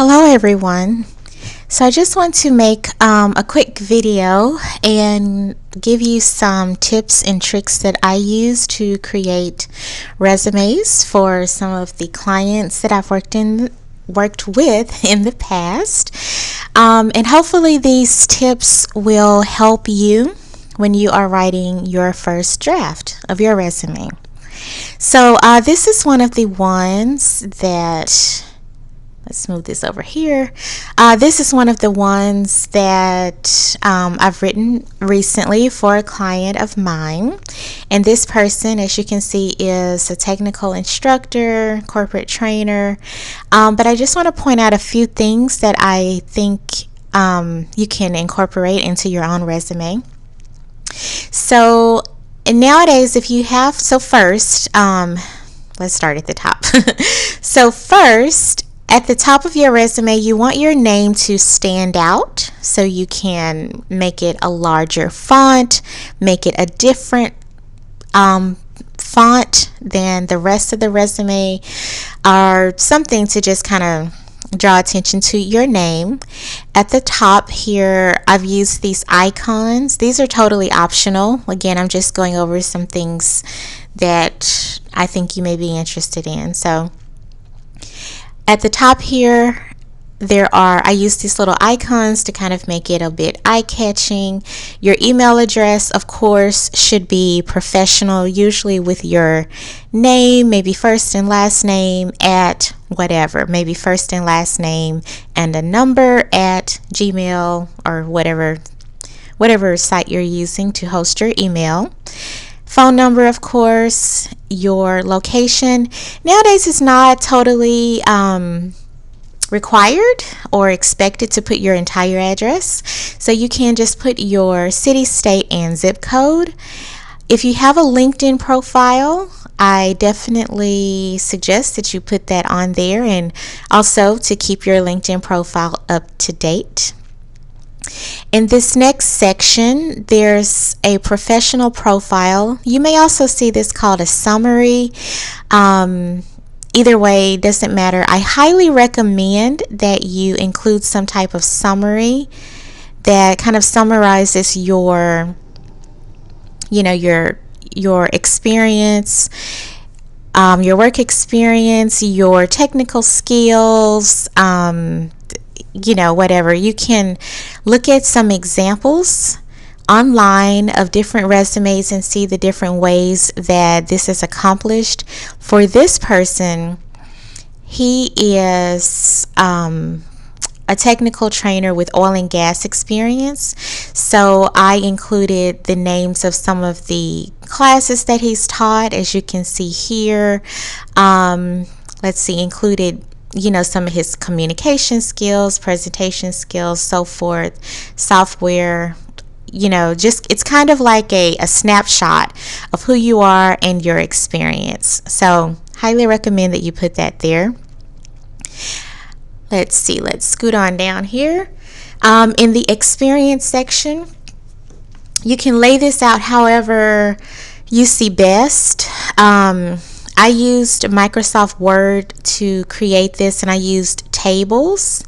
Hello everyone. So I just want to make a quick video and give you some tips and tricks that I use to create resumes for some of the clients that I've worked with in the past. And hopefully these tips will help you when you are writing your first draft of your resume. So this is one of the ones that, let's move this over here. This is one of the ones that I've written recently for a client of mine. And this person, as you can see, is a technical instructor, corporate trainer. But I just want to point out a few things that I think you can incorporate into your own resume. So nowadays, if you have, let's start at the top. So first, at the top of your resume, you want your name to stand out, so you can make it a larger font, make it a different font than the rest of the resume, or something to just kind of draw attention to your name. At the top here, I've used these icons. These are totally optional. Again, I'm just going over some things that I think you may be interested in. So at the top here, I use these little icons to kind of make it a bit eye-catching. Your email address, of course, should be professional, usually with your name, maybe first and last name at whatever, maybe first and last name and a number at Gmail or whatever site you're using to host your email. Phone number, of course, your location. Nowadays, it's not totally required or expected to put your entire address. So you can just put your city, state, and zip code. If you have a LinkedIn profile, I definitely suggest that you put that on there, and also to keep your LinkedIn profile up to date. In this next section, there's a professional profile. You may also see this called a summary. Either way, doesn't matter. I highly recommend that you include some type of summary that kind of summarizes your experience, your work experience, your technical skills, whatever. You can look at some examples online of different resumes and see the different ways that this is accomplished. For this person, he is a technical trainer with oil and gas experience. So I included the names of some of the classes that he's taught, as you can see here. Included some of his communication skills, presentation skills, so forth, software. It's kind of like a snapshot of who you are and your experience. So highly recommend that you put that there. Let's scoot on down here. In the experience section, you can lay this out however you see best. I used Microsoft Word to create this, and I used tables.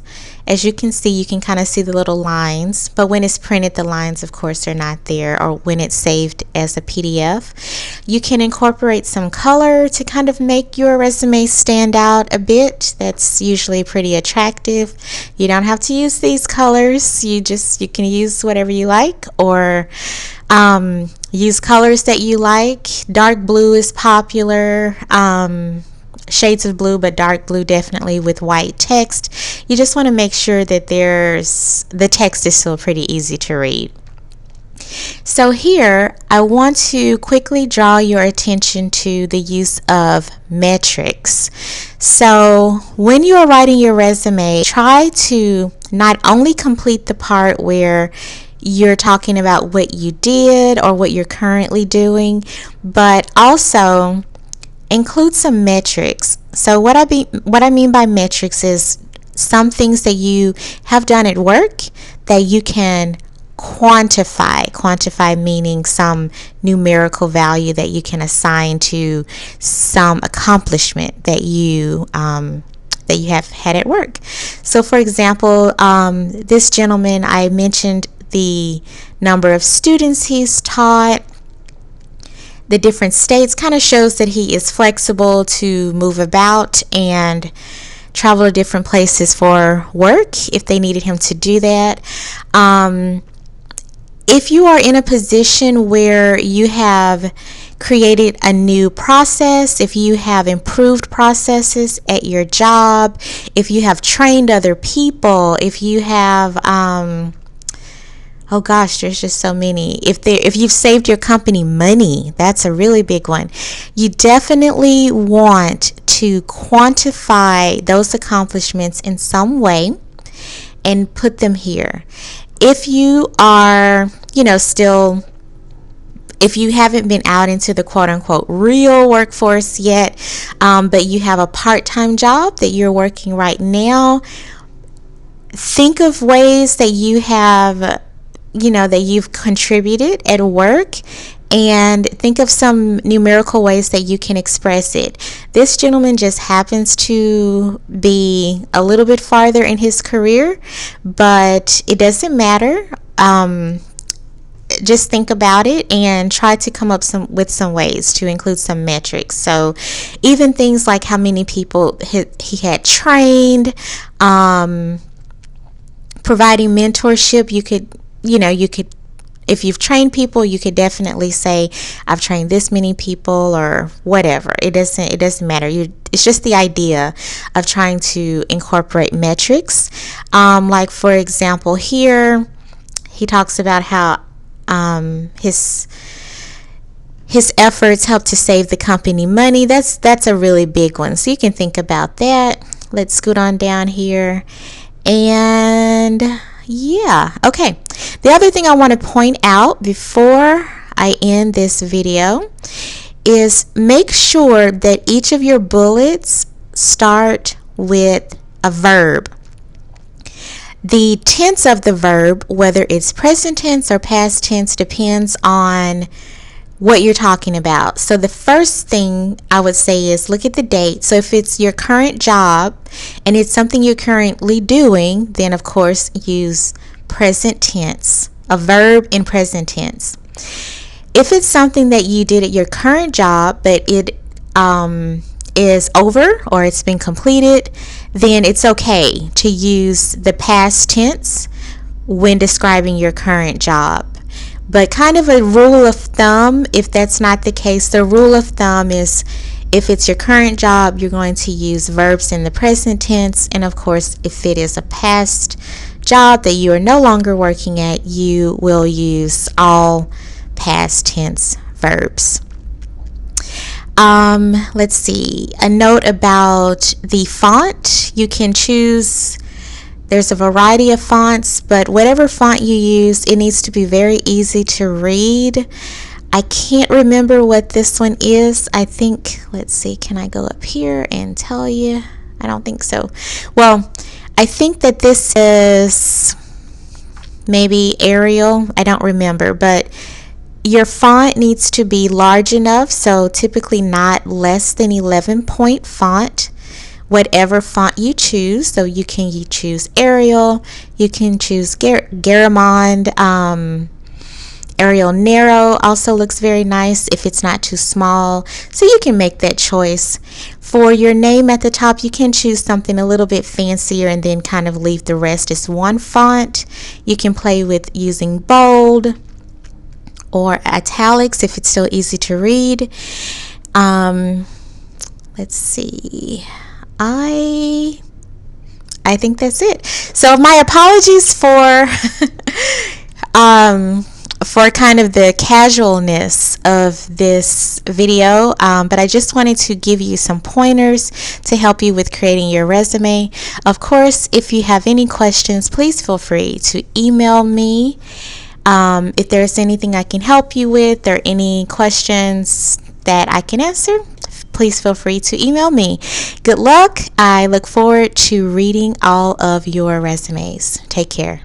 As you can see, you can kind of see the little lines, but when it's printed, the lines, of course, are not there, or when it's saved as a PDF. You can incorporate some color to kind of make your resume stand out a bit. That's usually pretty attractive. You don't have to use these colors. You can use whatever you like, or use colors that you like. Dark blue is popular. Shades of blue, but dark blue definitely with white text. You just want to make sure that the text is still pretty easy to read. So here, I want to quickly draw your attention to the use of metrics. So when you are writing your resume, try to not only complete the part where you're talking about what you did or what you're currently doing, but also include some metrics. So what I mean by metrics is some things that you have done at work that you can quantify meaning some numerical value that you can assign to some accomplishment that you that you have had at work. So for example, this gentleman, I mentioned the number of students he's taught, the different states. Kind of shows that he is flexible to move about and travel to different places for work if they needed him to do that. If you are in a position where you have created a new process, if you have improved processes at your job, if you have trained other people, if you have oh gosh, there's just so many. If you've saved your company money, that's a really big one. You definitely want to quantify those accomplishments in some way and put them here. If you are, still, if you haven't been out into the quote-unquote real workforce yet, but you have a part-time job that you're working right now, think of ways that you have, that you've contributed at work, and think of some numerical ways that you can express it. This gentleman just happens to be a little bit farther in his career, but it doesn't matter. Just think about it and try to come up with some ways to include some metrics. So even things like how many people he had trained, providing mentorship. You could, if you've trained people, you could definitely say, I've trained this many people or whatever. It doesn't matter. It's just the idea of trying to incorporate metrics. Like for example, here he talks about how his efforts help to save the company money. That's a really big one. So you can think about that. Let's scoot on down here. And yeah, okay. The other thing I want to point out before I end this video is make sure that each of your bullets start with a verb. The tense of the verb, whether it's present tense or past tense, depends on what you're talking about. So the first thing I would say is look at the date. So if it's your current job and it's something you're currently doing, then of course use present tense, a verb in present tense. If it's something that you did at your current job but it is over or it's been completed, then it's okay to use the past tense when describing your current job. But kind of a rule of thumb, if that's not the case, the rule of thumb is if it's your current job, you're going to use verbs in the present tense. And of course, if it is a past job that you are no longer working at, you will use all past tense verbs. Let's see, a note about the font. You can choose, there's a variety of fonts, but whatever font you use, it needs to be very easy to read. I can't remember what this one is. I think, let's see, can I go up here and tell you? I don't think so. Well, I think that this is maybe Arial. I don't remember, but your font needs to be large enough, so typically not less than 11-point font, whatever font you choose. So you choose Arial, you can choose Garamond, Arial Narrow also looks very nice if it's not too small, so you can make that choice. For your name at the top, you can choose something a little bit fancier and then kind of leave the rest as one font. You can play with using bold or italics if it's still easy to read. Let's see. I think that's it. So my apologies for kind of the casualness of this video, but I just wanted to give you some pointers to help you with creating your resume. Of course, if you have any questions, please feel free to email me. If there's anything I can help you with or any questions that I can answer, please feel free to email me. Good luck. I look forward to reading all of your resumes. Take care.